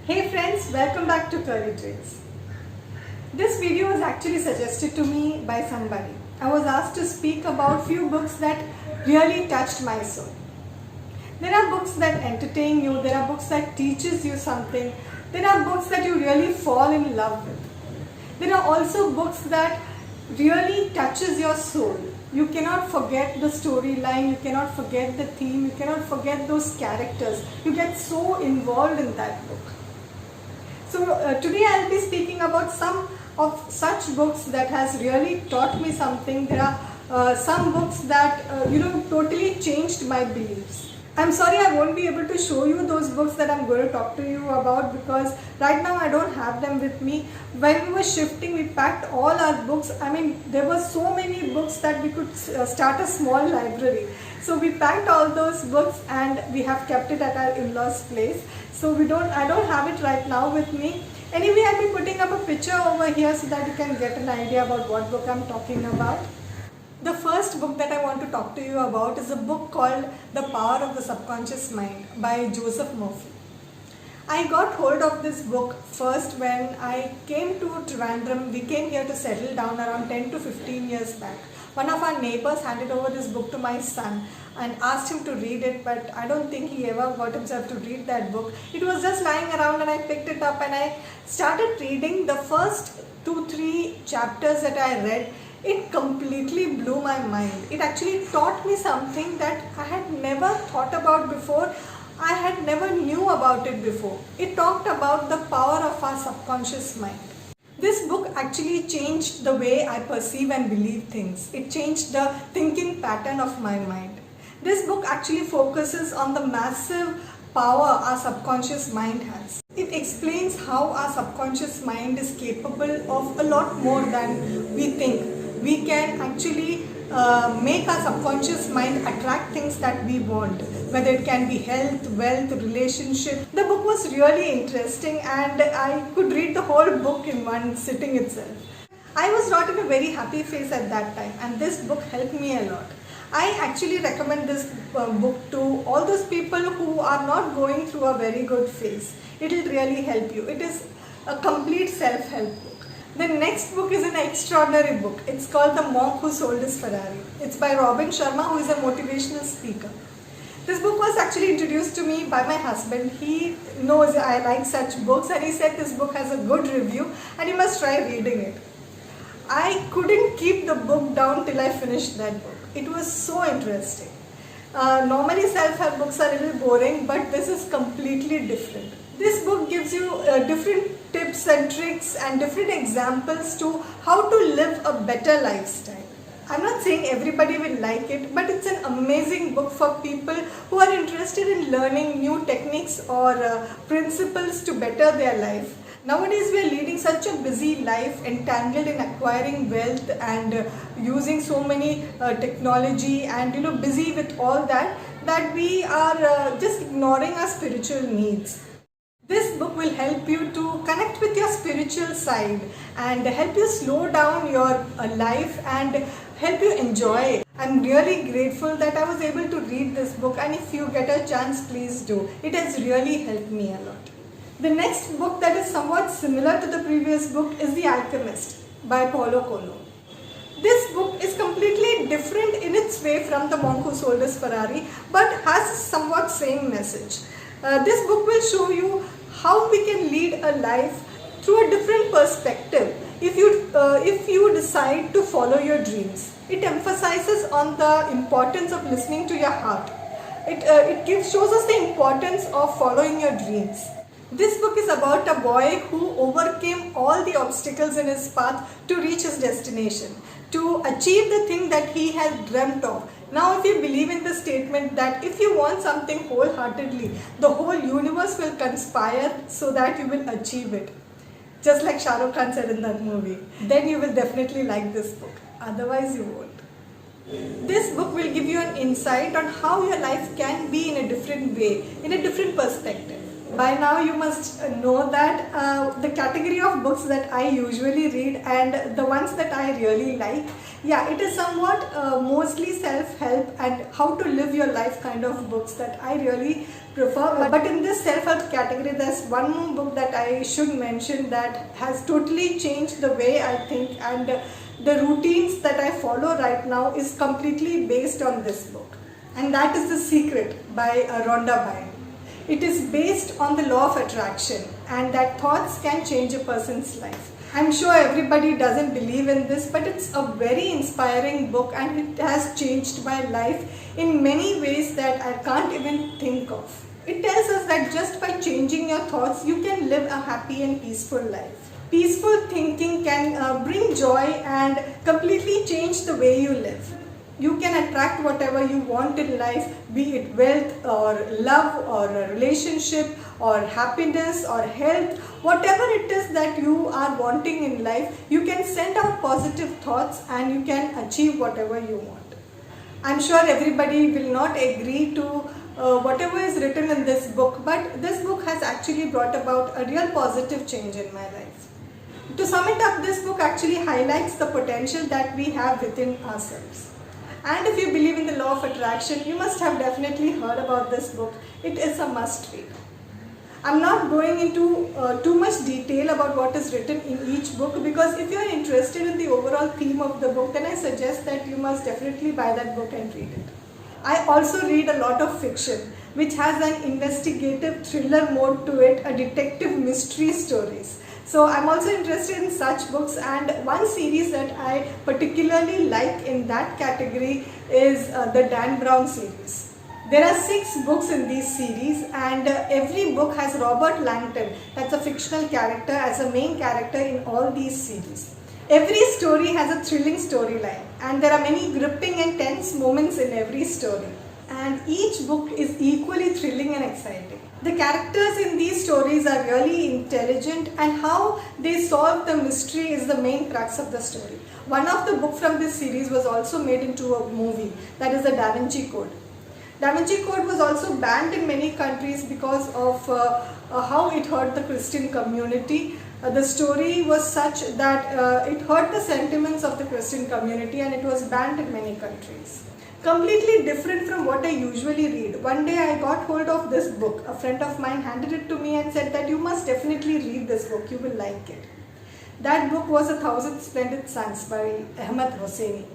Hey friends, welcome back to Curly Trails. This video was actually suggested to me by somebody. I was asked to speak about few books that really touched my soul. There are books that entertain you, there are books that teaches you something, there are books that you really fall in love with. There are also books that really touches your soul. You cannot forget the storyline, you cannot forget the theme, you cannot forget those characters. You get so involved in that book. So today I'll be speaking about some of such books that has really taught me something. There are some books that totally changed my beliefs. I'm sorry I won't be able to show you those books that I'm going to talk to you about because right now I don't have them with me. When we were shifting, we packed all our books. I mean, there were so many books that we could start a small library. So we packed all those books and we have kept it at our in-laws' place. So I don't have it right now with me. Anyway, I'll be putting up a picture over here so that you can get an idea about what book I'm talking about. The first book that I want to talk to you about is a book called The Power of the Subconscious Mind by Joseph Murphy. I got hold of this book first when I came to Trivandrum. We came here to settle down around 10 to 15 years back. One of our neighbors handed over this book to my son and asked him to read it, but I don't think he ever got himself to read that book. It was just lying around and I picked it up and I started reading. The first 2-3 chapters that I read, it completely blew my mind. It actually taught me something that I had never thought about before. I had never knew about it before. It talked about the power of our subconscious mind. This book actually changed the way I perceive and believe things. It changed the thinking pattern of my mind. This book actually focuses on the massive power our subconscious mind has. It explains how our subconscious mind is capable of a lot more than we think. We can actually make our subconscious mind attract things that we want, whether it can be health, wealth, relationship. The book was really interesting and I could read the whole book in one sitting itself. I was not in a very happy phase at that time and this book helped me a lot. I actually recommend this book to all those people who are not going through a very good phase. It will really help you. It is a complete self-help book. The next book is an extraordinary book. It's called The Monk Who Sold His Ferrari. It's by Robin Sharma, who is a motivational speaker. This book was actually introduced to me by my husband. He knows I like such books and he said this book has a good review and you must try reading it. I couldn't keep the book down till I finished that book. It was so interesting. Normally self-help books are a little boring, but this is completely different. This book gives you different tips and tricks and different examples to how to live a better lifestyle. I'm not saying everybody will like it, but it's an amazing book for people who are interested in learning new techniques or principles to better their life. Nowadays we are leading such a busy life, entangled in acquiring wealth and using so many technology and busy with all that we are just ignoring our spiritual needs. This book will help you to connect with your spiritual side and help you slow down your life and help you enjoy it. I'm really grateful that I was able to read this book, and if you get a chance, please do. It has really helped me a lot. The next book that is somewhat similar to the previous book is The Alchemist by Paulo Coelho. This book is completely different in its way from The Monk Who Sold His Ferrari, but has somewhat same message. This book will show you how we can lead a life through a different perspective if you decide to follow your dreams. It emphasizes on the importance of listening to your heart. It shows us the importance of following your dreams. This book is about a boy who overcame all the obstacles in his path to reach his destination, to achieve the thing that he had dreamt of. Now, if you believe in the statement that if you want something wholeheartedly, the whole universe will conspire so that you will achieve it. Just like Shah Rukh Khan said in that movie. Then you will definitely like this book. Otherwise, you won't. This book will give you an insight on how your life can be in a different way, in a different perspective. By now you must know that the category of books that I usually read and the ones that I really like, it is somewhat mostly self-help and how to live your life kind of books that I really prefer. But in this self-help category, there's one more book that I should mention that has totally changed the way I think, and the routines that I follow right now is completely based on this book. And that is The Secret by Rhonda Byrne. It is based on the law of attraction, and that thoughts can change a person's life. I'm sure everybody doesn't believe in this, but it's a very inspiring book, and it has changed my life in many ways that I can't even think of. It tells us that just by changing your thoughts, you can live a happy and peaceful life. Peaceful thinking can bring joy and completely change the way you live. You can attract whatever you want in life, be it wealth or love or a relationship or happiness or health, whatever it is that you are wanting in life, you can send out positive thoughts and you can achieve whatever you want. I'm sure everybody will not agree to whatever is written in this book, but this book has actually brought about a real positive change in my life. To sum it up, this book actually highlights the potential that we have within ourselves. And if you believe in the law of attraction, you must have definitely heard about this book. It is a must read. I'm not going into too much detail about what is written in each book, because if you are interested in the overall theme of the book, then I suggest that you must definitely buy that book and read it. I also read a lot of fiction, which has an investigative thriller mode to it, a detective mystery stories. So I'm also interested in such books, and one series that I particularly like in that category is the Dan Brown series. There are 6 books in these series, and every book has Robert Langton, that's a fictional character, as a main character in all these series. Every story has a thrilling storyline, and there are many gripping and tense moments in every story. And each book is equally thrilling and exciting. The characters in these stories are really intelligent, and how they solve the mystery is the main crux of the story. One of the books from this series was also made into a movie, that is the Da Vinci Code. Da Vinci Code was also banned in many countries because of how it hurt the Christian community. The story was such that it hurt the sentiments of the Christian community, and it was banned in many countries. Completely different from what I usually read. One day I got hold of this book. A friend of mine handed it to me and said that you must definitely read this book, you will like it. That book was 1,000 Splendid Suns by Ahmad Hosseini.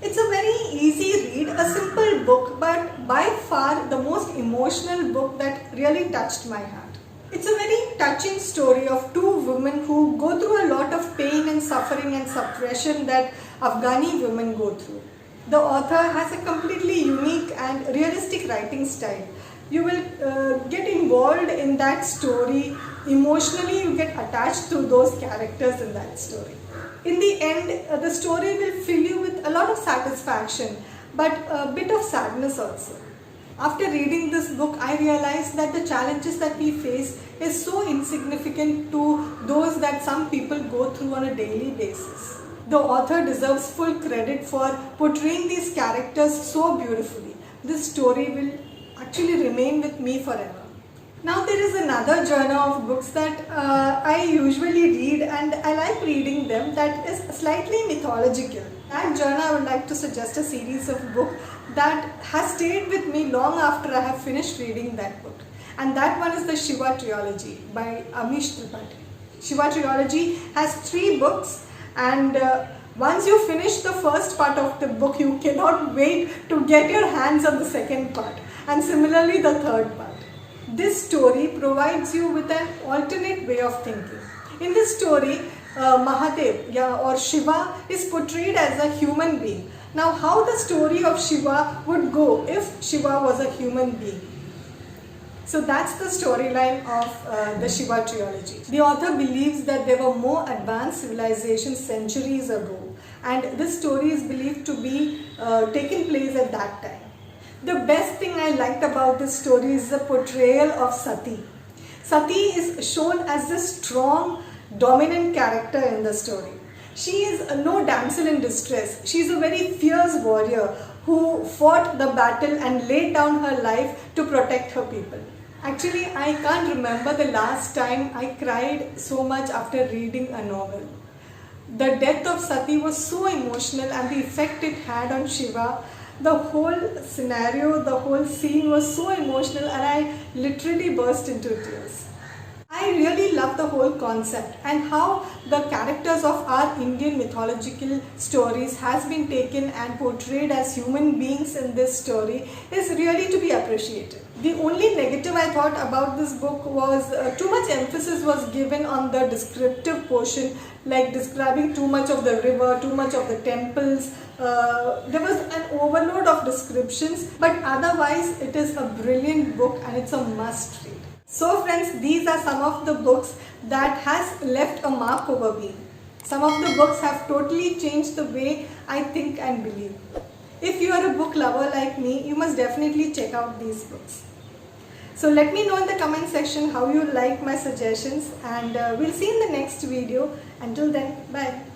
It's a very easy read, a simple book, but by far the most emotional book that really touched my heart. It's a very touching story of 2 women who go through a lot of pain and suffering and suppression that Afghani women go through. The author has a completely unique and realistic writing style. You will get involved in that story. Emotionally, you get attached to those characters in that story. In the end, the story will fill you with a lot of satisfaction, but a bit of sadness also. After reading this book, I realized that the challenges that we face is so insignificant to those that some people go through on a daily basis. The author deserves full credit for portraying these characters so beautifully. This story will actually remain with me forever. Now there is another genre of books that I usually read, and I like reading them, that is slightly mythological. That genre I would like to suggest a series of books that has stayed with me long after I have finished reading that book. And that one is the Shiva Trilogy by Amish Tripathi. Shiva Trilogy has 3 books. And once you finish the first part of the book, you cannot wait to get your hands on the second part, and similarly the third part. This story provides you with an alternate way of thinking. In this story, Mahadev or Shiva is portrayed as a human being. Now, how the story of Shiva would go if Shiva was a human being? So that's the storyline of the Shiva Trilogy. The author believes that there were more advanced civilizations centuries ago, and this story is believed to be taking place at that time. The best thing I liked about this story is the portrayal of Sati. Sati is shown as this strong, dominant character in the story. She is no damsel in distress. She is a very fierce warrior who fought the battle and laid down her life to protect her people. Actually, I can't remember the last time I cried so much after reading a novel. The death of Sati was so emotional, and the effect it had on Shiva the whole scenario, the whole scene was so emotional and I literally burst into tears. I really love the whole concept and how the characters of our Indian mythological stories has been taken and portrayed as human beings in this story is really to be appreciated. The only negative I thought about this book was too much emphasis was given on the descriptive portion, like describing too much of the river, too much of the temples. There was an overload of descriptions, but otherwise it is a brilliant book and it's a must read. So friends, these are some of the books that has left a mark over me. Some of the books have totally changed the way I think and believe. If you are a book lover like me, you must definitely check out these books. So let me know in the comment section how you like my suggestions, and we'll see in the next video. Until then, bye.